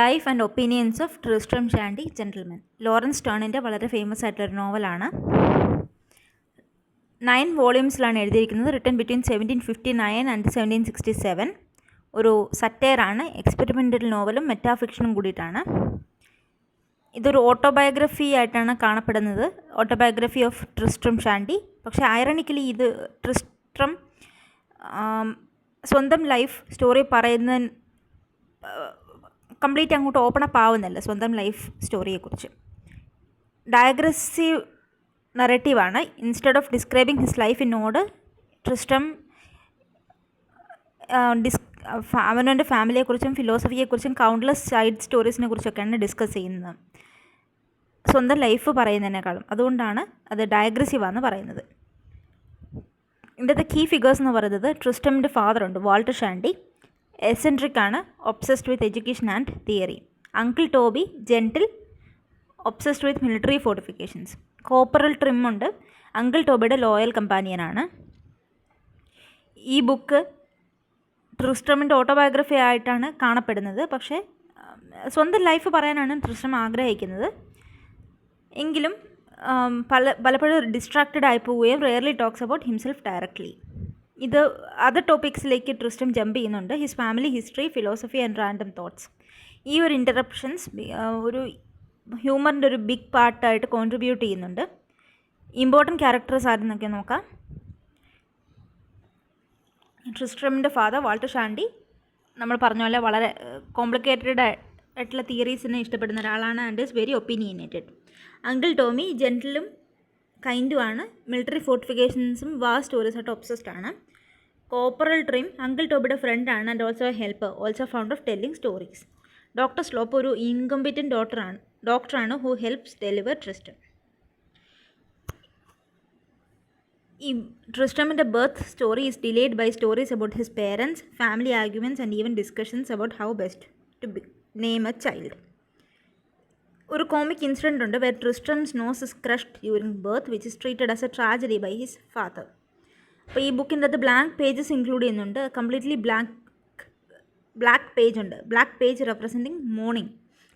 Life and opinions of Tristram Shandy gentleman. Laurence സ്റ്റേണിൻ്റെ വളരെ famous ആയിട്ടുള്ളൊരു നോവലാണ്. 9 വോളിയൂംസിലാണ് എഴുതിയിരിക്കുന്നത്. Written between 1759 and 1767. ഒരു സറ്റയറാണ്. എക്സ്പെരിമെൻ്റൽ നോവലും മെറ്റാഫിക്ഷനും കൂടിയിട്ടാണ്. ഇതൊരു ഓട്ടോബയോഗ്രഫി ആയിട്ടാണ് കാണപ്പെടുന്നത്. Autobiography of Tristram Shandy. പക്ഷേ ഐറണിക്കലി ഇത് ട്രിസ്ട്രം സ്വന്തം ലൈഫ് സ്റ്റോറി പറയുന്നതിന് കംപ്ലീറ്റ് അങ്ങോട്ട് ഓപ്പൺ അപ്പ് ആവുന്നില്ല. സ്വന്തം ലൈഫ് സ്റ്റോറിയെക്കുറിച്ച് ഡയഗ്രസീവ് നറേറ്റീവാണ്. Instead of describing his life in order, Tristram അവനവൻ്റെ ഫാമിലിയെക്കുറിച്ചും ഫിലോസഫിയെക്കുറിച്ചും കൗണ്ട്ലെസ് സൈഡ് സ്റ്റോറീസിനെ കുറിച്ചൊക്കെയാണ് ഡിസ്കസ് ചെയ്യുന്നത്, സ്വന്തം ലൈഫ് പറയുന്നതിനേക്കാളും. അതുകൊണ്ടാണ് അത് ഡയഗ്രസീവാന്ന് പറയുന്നത്. ഇതിൻ്റെ കീ ഫിഗേഴ്സ് എന്ന് പറയുന്നത് ട്രിസ്ട്രമിൻ്റെ ഫാദറുണ്ട്, വാൾട്ടർ ഷാൻഡി. എസെൻട്രിക് ആണ്, obsessed with education and theory. Uncle Toby gentle, obsessed with military fortifications. Corporal Trim ഉണ്ട്, അങ്കിൾ ടോബിയുടെ ലോയൽ കമ്പാനിയനാണ്. ഈ ബുക്ക് ട്രിസ്ട്രമിൻ്റെ ഓട്ടോബയോഗ്രഫി ആയിട്ടാണ് കാണപ്പെടുന്നത്. പക്ഷേ സ്വന്തം ലൈഫ് പറയാനാണ് ട്രിസ്ട്രം ആഗ്രഹിക്കുന്നത്. എങ്കിലും പലപ്പോഴും ഡിസ്ട്രാക്റ്റഡ് ആയി പോവുകയും rarely talks about himself directly. ഇത് അതർ ടോപ്പിക്സിലേക്ക് ട്രിസ്ട്രം ജമ്പ് ചെയ്യുന്നുണ്ട്. His family history, philosophy and random thoughts. ഈ ഒരു ഇൻ്ററപ്ഷൻസ് ഒരു ഹ്യൂമറിൻ്റെ ഒരു ബിഗ് പാർട്ടായിട്ട് കോൺട്രിബ്യൂട്ട് ചെയ്യുന്നുണ്ട്. ഇമ്പോർട്ടൻറ്റ് ക്യാരക്ടേഴ്സ് ആരെന്നൊക്കെ നോക്കാം. ട്രിസ്ട്രമിൻ്റെ ഫാദർ വാൾട്ടർ ഷാൻഡി, നമ്മൾ പറഞ്ഞ പോലെ വളരെ കോംപ്ലിക്കേറ്റഡ് ആയിട്ടുള്ള തിയറീസിനെ ഇഷ്ടപ്പെടുന്ന ഒരാളാണ് and is very opinionated. Uncle Tommy ജെൻറ്റിലും കൈൻഡുമാണ്. മിലിറ്ററി ഫോർട്ടിഫിക്കേഷൻസും വാർ സ്റ്റോറീസായിട്ട് ഒബ്സസ്ഡ് ആണ്. കോപ്പറൽ ട്രിം അങ്കിൾ ടോബിയുടെ ഫ്രണ്ടാണ് and also helper, also found of telling stories. Doctor Slop ഒരു ഇൻകംപിറ്റൻറ്റ് ഡോക്ടറാണ് ഹു ഹെൽപ്സ് ഡെലിവർ ട്രിസ്ട്രം. ഈ ട്രിസ്ട്രമിൻ്റെ birth story is delayed by stories about his parents, family arguments and even discussions about how best to name a child. ഒരു comic incident ഉണ്ട് where Tristram's nose is crushed during birth which is treated as a tragedy by his father. അപ്പോൾ ഈ ബുക്കിൻ്റെ അകത്ത് blank pages include ചെയ്യുന്നുണ്ട്. Completely black page ഉണ്ട്. Black page representing mourning.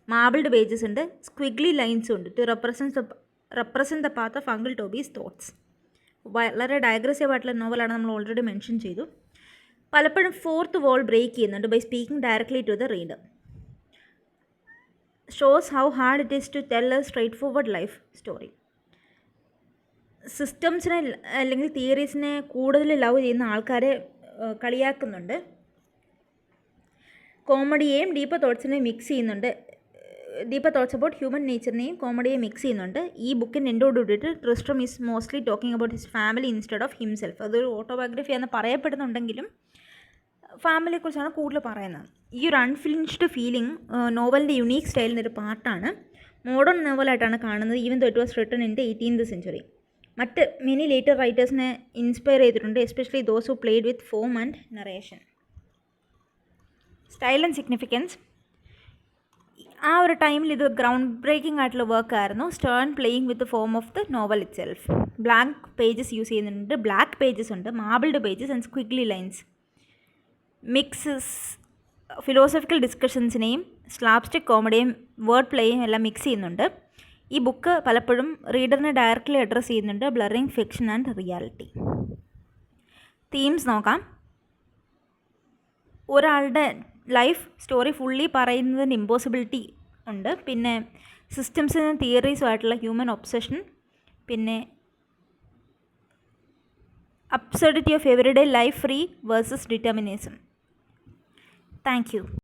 Marbled pages ഉണ്ട്. Squiggly ലൈൻസും ഉണ്ട് to represent the path of uncle Toby's thoughts. വളരെ ഡയഗ്രസീവ് ആയിട്ടുള്ള നോവലാണ്, നമ്മൾ ഓൾറെഡി മെൻഷൻ ചെയ്തു. പലപ്പോഴും ഫോർത്ത് വാൾ ബ്രേക്ക് ചെയ്യുന്നുണ്ട് by speaking directly to the reader. Shows how hard it is to tell A straight forward life story. സിസ്റ്റംസിനെ അല്ലെങ്കിൽ തിയറീസിനെ കൂടുതൽ ലവ് ചെയ്യുന്ന ആൾക്കാരെ കളിയാക്കുന്നുണ്ട്. കോമഡിയെയും ഡീപ്പർ തോട്ട്സിനെയും മിക്സ് ചെയ്യുന്നുണ്ട്. ഡീപ്പർ തോട്ട്സ് അബൌട്ട് ഹ്യൂമൻ നേച്ചറിനെയും കോമഡിയെ മിക്സ് ചെയ്യുന്നുണ്ട്. ഈ ബുക്കിൻ്റെ എൻഡോടുകൂടിയിട്ട് Tristram is mostly talking about his family instead of himself. അതൊരു ഓട്ടോബയോഗ്രഫി എന്ന് പറയപ്പെടുന്നുണ്ടെങ്കിലും ഫാമിലിയെക്കുറിച്ചാണ് കൂടുതൽ പറയുന്നത്. ഈ ഒരു അൺഫിനിഷ്ഡ് ഫീലിംഗ് നോവലിൻ്റെ യുണീക്ക് സ്റ്റൈലിൻ്റെ ഒരു പാർട്ടാണ്. മോഡേൺ നോവലായിട്ടാണ് കാണുന്നത്, even though it was written in the 18th century. മറ്റ് മെനി ലേറ്റർ റൈറ്റേഴ്സിനെ ഇൻസ്പയർ ചെയ്തിട്ടുണ്ട്, especially those who played with form and narration. Style and significance. ആ ഒരു ടൈമിൽ ഇത് ഗ്രൗണ്ട് ബ്രേക്കിംഗ് ആയിട്ടുള്ള വർക്കായിരുന്നു. Sterne playing with form of the novel itself. Blank pages use ചെയ്യുന്നുണ്ട്, black pages ഉണ്ട്, marbled pages and squiggly lines. Mixes philosophical ഡിസ്കഷൻസിനെയും slapstick കോമഡിയും വേർഡ് പ്ലേയും എല്ലാം മിക്സ് ചെയ്യുന്നുണ്ട്. ഈ ബുക്ക് പലപ്പോഴും റീഡറിനെ ഡയറക്റ്റ്ലി അഡ്രസ്സ് ചെയ്യുന്നുണ്ട്, blurring fiction and reality. Themes നോക്കാം. ഒരാളുടെ ലൈഫ് സ്റ്റോറി ഫുള്ളി പറയുന്നതിന് ഇമ്പോസിബിലിറ്റി ഉണ്ട്. പിന്നെ സിസ്റ്റംസിനും തിയറീസുമായിട്ടുള്ള ഹ്യൂമൻ ഒബ്സഷൻ. പിന്നെ absurdity of everyday life free versus determinism. Thank you.